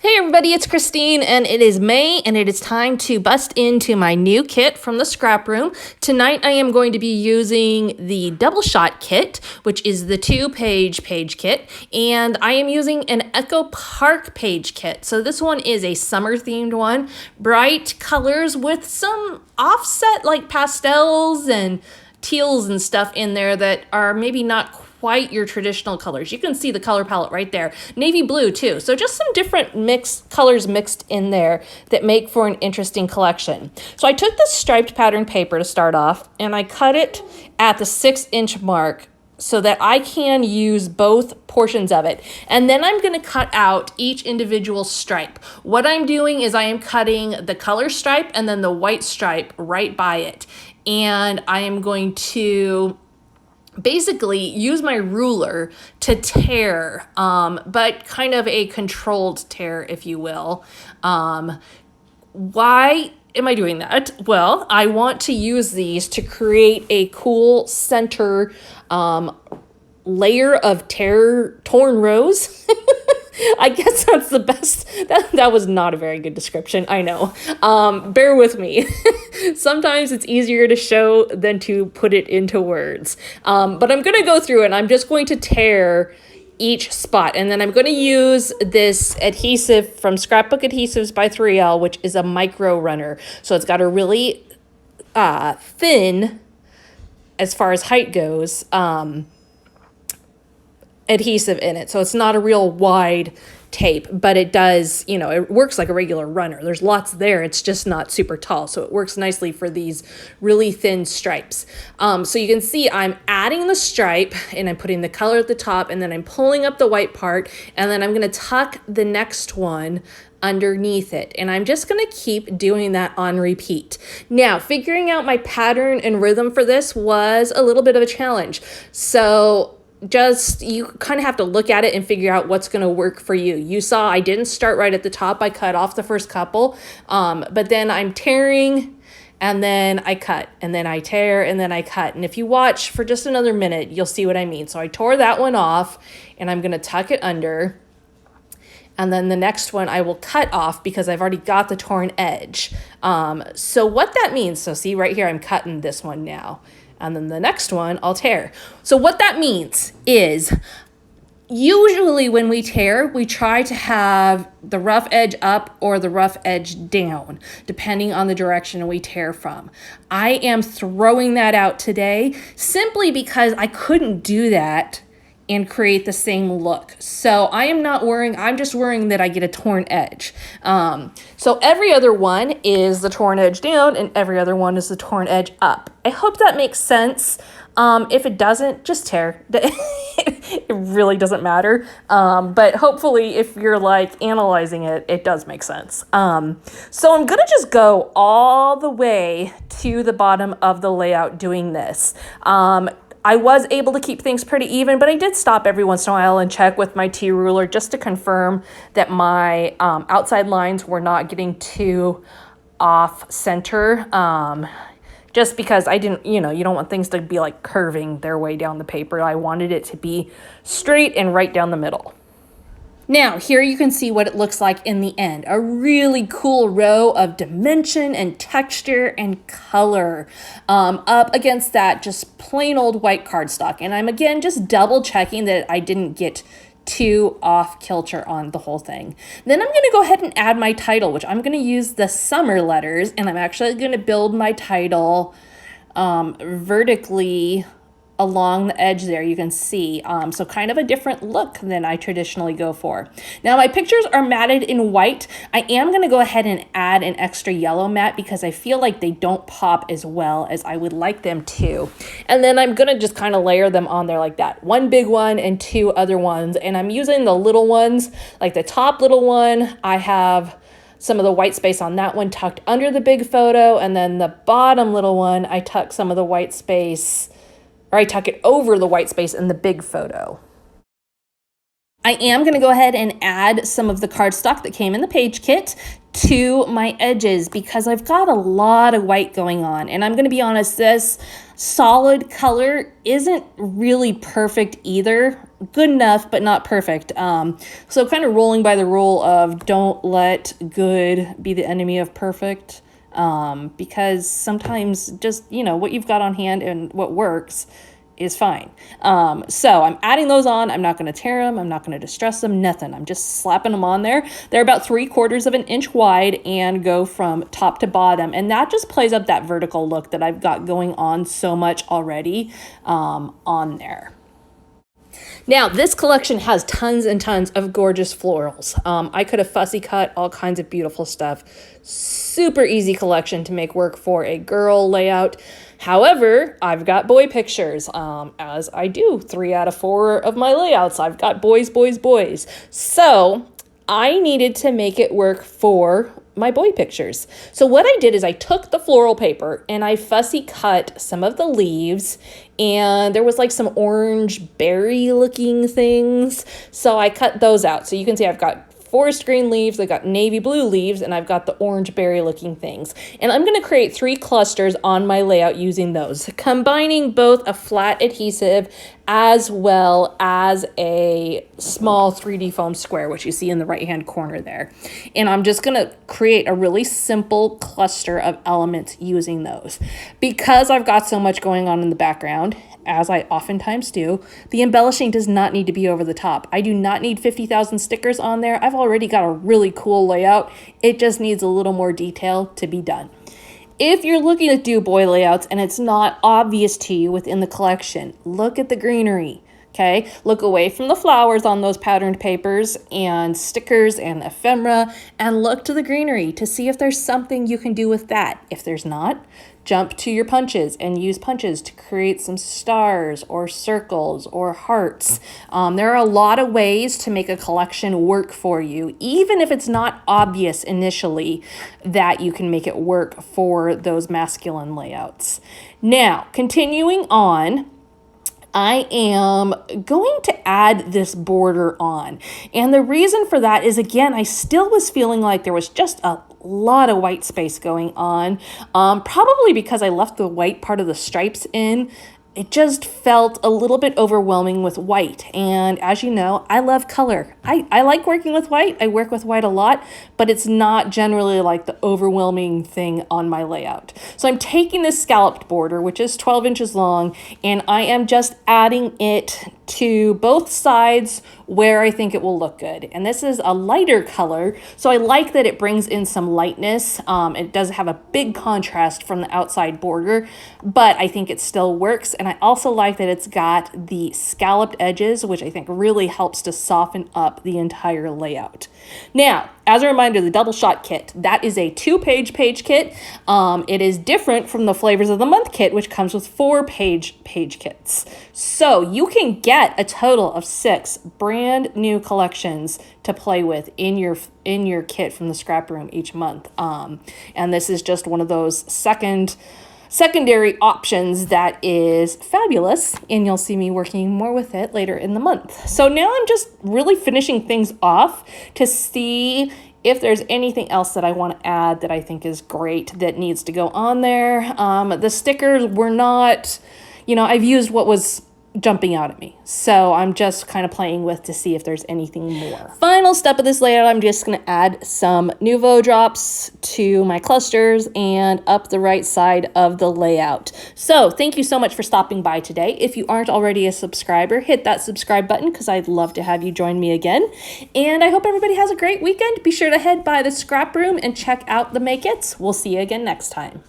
Hey everybody, it's Christine and it is May and it is time to bust into my new kit from the scrap room. Tonight I am going to be using the double shot kit, which is the 2-page kit, and I am using an EchoPark page kit. So this one is a summer themed one, bright colors with some offset like pastels and teals and stuff in there that are maybe not quite your traditional colors. You can see the color palette right there. Navy blue too. So just some different colors mixed in there that make for an interesting collection. So I took this striped pattern paper to start off and I cut it at the 6-inch mark so that I can use both portions of it. And then I'm gonna cut out each individual stripe. What I'm doing is I am cutting the color stripe and then the white stripe right by it. And I am going to basically use my ruler to tear, but kind of a controlled tear, if you will. Why am I doing that? Well, I want to use these to create a cool center layer of torn rows. I guess that's the best. That was not a very good description, I know. Bear with me. Sometimes it's easier to show than to put it into words. But I'm going to go through and I'm just going to tear each spot. And then I'm going to use this adhesive from Scrapbook Adhesives by 3L, which is a micro runner. So it's got a really thin, as far as height goes, adhesive in it. So it's not a real wide tape, but it does, it works like a regular runner. There's lots there. It's just not super tall. So it works nicely for these really thin stripes. So you can see I'm adding the stripe and I'm putting the color at the top and then I'm pulling up the white part and then I'm going to tuck the next one underneath it. And I'm just going to keep doing that on repeat. Now, figuring out my pattern and rhythm for this was a little bit of a challenge. So you kind of have to look at it and figure out what's going to work for you. You saw I didn't start right at the top. I cut off the first couple, but then I'm tearing and then I cut and then I tear and then I cut. And if you watch for just another minute, you'll see what I mean. So I tore that one off and I'm going to tuck it under. And then the next one I will cut off because I've already got the torn edge. So what that means, so see right here, I'm cutting this one now. And then the next one I'll tear. So what that means is usually when we tear, we try to have the rough edge up or the rough edge down, depending on the direction we tear from. I am throwing that out today simply because I couldn't do that and create the same look. So I am not worrying, I'm just worrying that I get a torn edge. So every other one is the torn edge down and every other one is the torn edge up. I hope that makes sense. If it doesn't, just tear. It really doesn't matter. But hopefully if you're like analyzing it, it does make sense. So I'm gonna just go all the way to the bottom of the layout doing this. I was able to keep things pretty even, but I did stop every once in a while and check with my T-ruler just to confirm that my outside lines were not getting too off center. Just because I didn't, you don't want things to be like curving their way down the paper. I wanted it to be straight and right down the middle. Now, here you can see what it looks like in the end. A really cool row of dimension and texture and color up against that just plain old white cardstock. And I'm again just double checking that I didn't get too off kilter on the whole thing. Then I'm going to go ahead and add my title, which I'm going to use the summer letters. And I'm actually going to build my title vertically along the edge there, you can see. So kind of a different look than I traditionally go for. Now my pictures are matted in white. I am gonna go ahead and add an extra yellow matte because I feel like they don't pop as well as I would like them to. And then I'm gonna just kind of layer them on there like that. One big one and two other ones. And I'm using the little ones, like the top little one, I have some of the white space on that one tucked under the big photo. And then the bottom little one, I tuck some of the white space, or I tuck it over the white space in the big photo. I am going to go ahead and add some of the cardstock that came in the page kit to my edges because I've got a lot of white going on. And I'm going to be honest, this Solid color isn't really perfect either. Good enough, but not perfect. So kind of rolling by the rule of don't let good be the enemy of perfect. Because sometimes just, what you've got on hand and what works is fine. So I'm adding those on. I'm not going to tear them. I'm not going to distress them, nothing. I'm just slapping them on there. They're about 3/4 of an inch wide and go from top to bottom. And that just plays up that vertical look that I've got going on so much already on there. Now, this collection has tons and tons of gorgeous florals. I could have fussy cut all kinds of beautiful stuff. Super easy collection to make work for a girl layout. However, I've got boy pictures, as I do 3 out of 4 of my layouts. I've got boys, boys, boys. So I needed to make it work for my boy pictures. So what I did is I took the floral paper and I fussy cut some of the leaves, and there was like some orange berry looking things. So I cut those out. So you can see I've got forest green leaves, I've got navy blue leaves, and I've got the orange berry looking things. And I'm going to create 3 clusters on my layout using those, combining both a flat adhesive as well as a small 3D foam square, which you see in the right hand corner there. And I'm just going to create a really simple cluster of elements using those. Because I've got so much going on in the background, as I oftentimes do, the embellishing does not need to be over the top. I do not need 50,000 stickers on there. I've already got a really cool layout. It just needs a little more detail to be done. If you're looking to do boy layouts and it's not obvious to you within the collection, look at the greenery. Okay, look away from the flowers on those patterned papers and stickers and ephemera, and look to the greenery to see if there's something you can do with that. If there's not, jump to your punches and use punches to create some stars or circles or hearts. There are a lot of ways to make a collection work for you, even if it's not obvious initially that you can make it work for those masculine layouts. Now, continuing on, I am going to add this border on. And the reason for that is, again, I still was feeling like there was just a lot of white space going on, probably because I left the white part of the stripes in. It just felt a little bit overwhelming with white. And as you know, I love color. I like working with white. I work with white a lot, but it's not generally like the overwhelming thing on my layout. So I'm taking this scalloped border, which is 12 inches long, and I am just adding it to both sides where I think it will look good. And this is a lighter color, so I like that it brings in some lightness. It does have a big contrast from the outside border, but I think it still works. And I also like that it's got the scalloped edges, which I think really helps to soften up the entire layout. Now, as a reminder, the double shot kit, that is a 2-page kit. It is different from the Flavors of the Month kit, which comes with 4-page kits. So you can get a total of 6 brand new collections to play with in your kit from the Scrap Room each month. And this is just one of those secondary options that is fabulous, and you'll see me working more with it later in the month. So now I'm just really finishing things off to see if there's anything else that I want to add that I think is great that needs to go on there. The stickers were not, I've used what was jumping out at me. So I'm just kind of playing with to see if there's anything more. Final step of this layout, I'm just going to add some Nouveau drops to my clusters and up the right side of the layout. So thank you so much for stopping by today. If you aren't already a subscriber, hit that subscribe button because I'd love to have you join me again. And I hope everybody has a great weekend. Be sure to head by the Scrap Room and check out the Make-Its. We'll see you again next time.